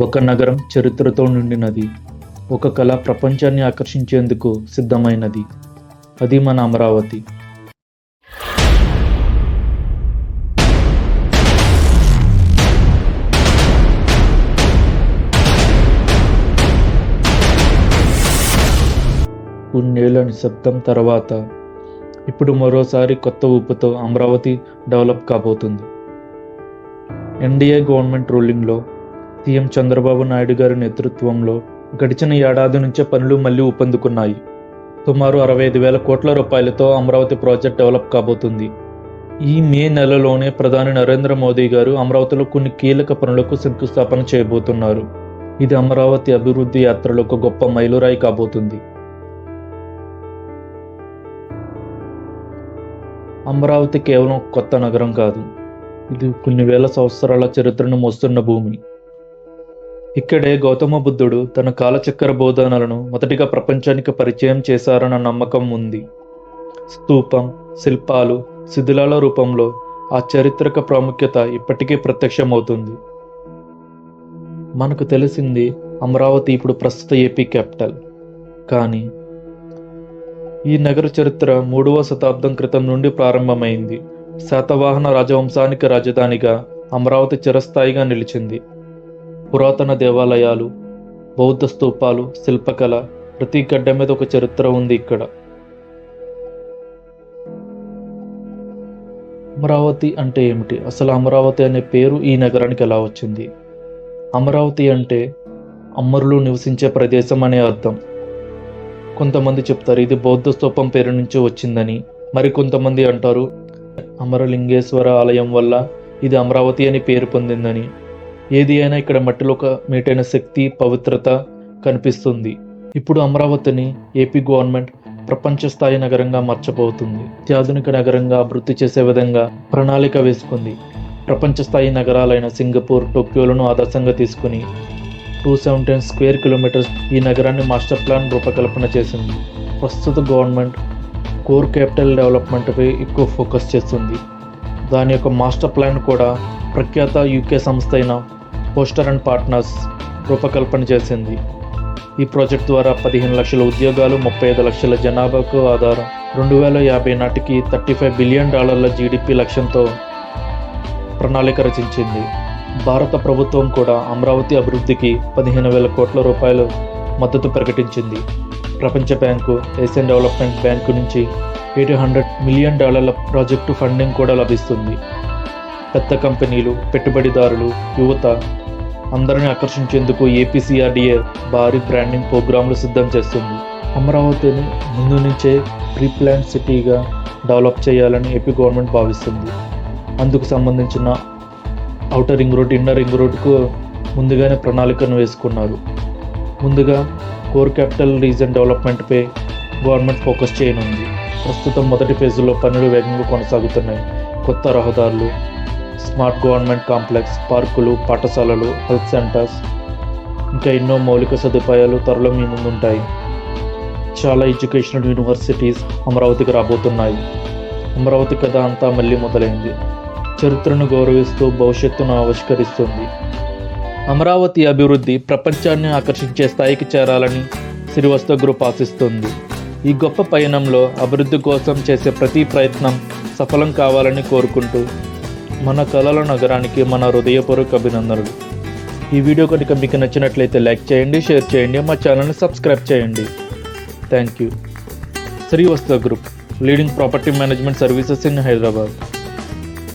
ఒక నగరం చరిత్రతో నిండినది. ఒక కళ ప్రపంచాన్ని ఆకర్షించేందుకు సిద్ధమైనది. అది మన అమరావతి. కొన్నేళ్ల నిశ్శబ్దం తర్వాత ఇప్పుడు మరోసారి కొత్త ఊపుతో అమరావతి డెవలప్ కాబోతుంది. ఎన్డీఏ గవర్నమెంట్ రూలింగ్లో సీఎం చంద్రబాబు నాయుడు గారి నేతృత్వంలో గడిచిన ఏడాది నుంచే పనులు మళ్లీ ఊపందుకున్నాయి. సుమారు 65,000 కోట్ల రూపాయలతో అమరావతి ప్రాజెక్ట్ డెవలప్ కాబోతుంది. ఈ మే నెలలోనే ప్రధాని నరేంద్ర మోదీ గారు అమరావతిలో కొన్ని కీలక పనులకు శంకుస్థాపన చేయబోతున్నారు. ఇది అమరావతి అభివృద్ధి యాత్రలో ఒక గొప్ప మైలురాయి కాబోతుంది. అమరావతి కేవలం కొత్త నగరం కాదు, ఇది కొన్ని వేల సంవత్సరాల చరిత్రను మోస్తున్న భూమి. ఇక్కడే గౌతమ బుద్ధుడు తన కాలచక్ర బోధనలను మొదటిగా ప్రపంచానికి పరిచయం చేశారన్న నమ్మకం ఉంది. స్తూపం, శిల్పాలు, శిథిలాల రూపంలో ఆ చారిత్రక ప్రాముఖ్యత ఇప్పటికీ ప్రత్యక్షమవుతుంది. మనకు తెలిసింది అమరావతి ఇప్పుడు ప్రస్తుత ఏపీ క్యాపిటల్. కానీ ఈ నగర చరిత్ర 3వ శతాబ్దం క్రితం నుండి ప్రారంభమైంది. శాతవాహన రాజవంశానికి రాజధానిగా అమరావతి చిరస్థాయిగా నిలిచింది. పురాతన దేవాలయాలు, బౌద్ధ స్తూపాలు, శిల్పకళ, ప్రతి గడ్డ మీద ఒక చరిత్ర ఉంది ఇక్కడ. అమరావతి అంటే ఏమిటి? అసలు అమరావతి అనే పేరు ఈ నగరానికి ఎలా వచ్చింది? అమరావతి అంటే అమరులు నివసించే ప్రదేశం అనే అర్థం. కొంతమంది చెప్తారు ఇది బౌద్ధ స్తూపం పేరు నుంచి వచ్చిందని, మరికొంతమంది అంటారు అమరలింగేశ్వర ఆలయం వల్ల ఇది అమరావతి అని పేరు పొందిందని. ఏది అయినా ఇక్కడ మట్టిలో ఒక మీటైన శక్తి, పవిత్రత కనిపిస్తుంది. ఇప్పుడు అమరావతిని ఏపీ గవర్నమెంట్ ప్రపంచ స్థాయి నగరంగా మార్చబోతుంది. అత్యాధునిక నగరంగా అభివృద్ధి చేసే విధంగా ప్రణాళిక వేసుకుంది. ప్రపంచ స్థాయి నగరాలైన సింగపూర్, టోక్యోలను ఆదర్శంగా తీసుకుని 217 స్క్వేర్ కిలోమీటర్స్ ఈ నగరాన్ని మాస్టర్ ప్లాన్ రూపకల్పన చేసింది. ప్రస్తుత గవర్నమెంట్ కోర్ క్యాపిటల్ డెవలప్మెంట్పై ఎక్కువ ఫోకస్ చేస్తుంది. దాని యొక్క మాస్టర్ ప్లాన్ కూడా ప్రఖ్యాత యూకే సంస్థ అయిన పోస్టర్ అండ్ పార్ట్నర్స్ రూపకల్పన చేసింది. ఈ ప్రాజెక్ట్ ద్వారా 15 లక్షల ఉద్యోగాలు, 35 లక్షల జనాభాకు ఆధారం, 2050 నాటికి $35 బిలియన్ జీడిపి లక్ష్యంతో ప్రణాళిక రచించింది. భారత ప్రభుత్వం కూడా అమరావతి అభివృద్ధికి 15,000 కోట్ల రూపాయలు మద్దతు ప్రకటించింది. ప్రపంచ బ్యాంకు, ఏషియన్ డెవలప్మెంట్ బ్యాంకు నుంచి $800 మిలియన్ ప్రాజెక్టు ఫండింగ్ కూడా లభిస్తుంది. పెద్ద కంపెనీలు, పెట్టుబడిదారులు, యువత అందరిని ఆకర్షించేందుకు ఏపీసీఆర్డీఏ భారీ బ్రాండింగ్ ప్రోగ్రాంలు సిద్ధం చేస్తుంది. అమరావతిని ముందు నుంచే ప్రీ ప్లాన్ సిటీగా డెవలప్ చేయాలని ఏపీ గవర్నమెంట్ భావిస్తుంది. అందుకు సంబంధించిన outer ring road, inner ring రోడ్కు ముందుగానే ప్రణాళికను వేసుకున్నారు. ముందుగా కోర్ క్యాపిటల్ రీజన్ డెవలప్మెంట్పై గవర్నమెంట్ ఫోకస్ చేయనుంది. ప్రస్తుతం మొదటి ఫేజ్లో పనులు వేగంగా కొనసాగుతున్నాయి. కొత్త రహదారులు, స్మార్ట్ గవర్నమెంట్ కాంప్లెక్స్, పార్కులు, పాఠశాలలు, హెల్త్ సెంటర్స్, ఇంకా ఎన్నో మౌలిక సదుపాయాలు త్వరలో మీ ముందుంటాయి. చాలా ఎడ్యుకేషనల్ యూనివర్సిటీస్ అమరావతికి రాబోతున్నాయి. అమరావతి కథ అంతా మళ్ళీ మొదలైంది. చరిత్రను గౌరవిస్తూ భవిష్యత్తును ఆవిష్కరిస్తుంది. అమరావతి అభివృద్ధి ప్రపంచాన్ని ఆకర్షించే స్థాయికి చేరాలని శ్రీవత్స గ్రూప్ ఆశిస్తుంది. ఈ గొప్ప పయనంలో అభివృద్ధి కోసం చేసే ప్రతి ప్రయత్నం సఫలం కావాలని కోరుకుంటూ మన కళల నగరానికి మన హృదయపూర్వక అభినందనలు. ఈ వీడియో కనుక మీకు నచ్చినట్లయితే లైక్ చేయండి, షేర్ చేయండి, మా ఛానల్ని సబ్స్క్రైబ్ చేయండి. Thank you. Srivatsa group, leading property management services in Hyderabad.